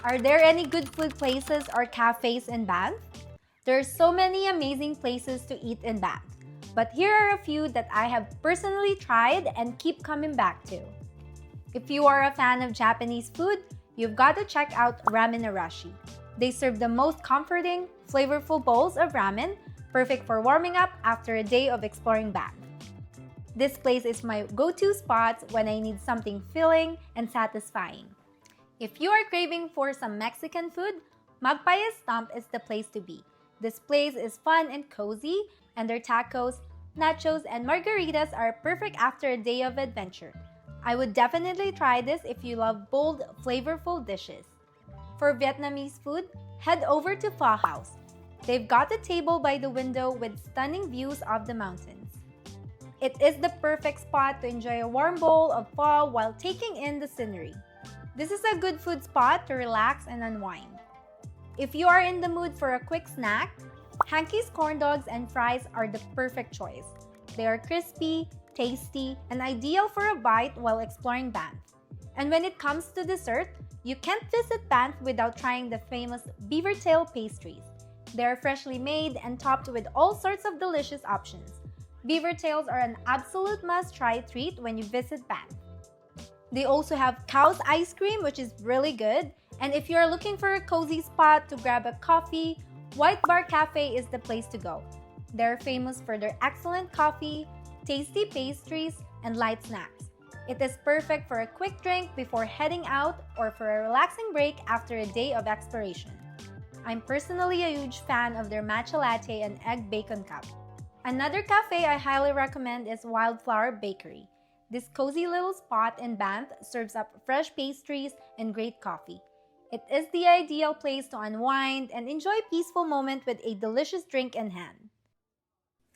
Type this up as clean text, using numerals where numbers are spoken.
Are there any good food places or cafes in Banff? There are so many amazing places to eat in Banff, but here are a few that I have personally tried and keep coming back to. If you are a fan of Japanese food, you've got to check out Ramen Arashi. They serve the most comforting, flavorful bowls of ramen, perfect for warming up after a day of exploring Banff. This place is my go-to spot when I need something filling and satisfying. If you are craving for some Mexican food, Magpie's Stump is the place to be. This place is fun and cozy, and their tacos, nachos, and margaritas are perfect after a day of adventure. I would definitely try this if you love bold, flavorful dishes. For Vietnamese food, head over to Pho House. They've got a table by the window with stunning views of the mountains. It is the perfect spot to enjoy a warm bowl of pho while taking in the scenery. This is a good food spot to relax and unwind. If you are in the mood for a quick snack, Hankki's corn dogs and fries are the perfect choice. They are crispy, tasty, and ideal for a bite while exploring Banff. And when it comes to dessert, you can't visit Banff without trying the famous Beavertails Pastries. They are freshly made and topped with all sorts of delicious options. Beavertails are an absolute must-try treat when you visit Banff. They also have cow's ice cream, which is really good. And if you are looking for a cozy spot to grab a coffee, Whitebark Cafe is the place to go. They're famous for their excellent coffee, tasty pastries, and light snacks. It is perfect for a quick drink before heading out or for a relaxing break after a day of exploration. I'm personally a huge fan of their matcha latte and egg bacon cup. Another cafe I highly recommend is Wildflower Bakery. This cozy little spot in Banff serves up fresh pastries and great coffee. It is the ideal place to unwind and enjoy a peaceful moment with a delicious drink in hand.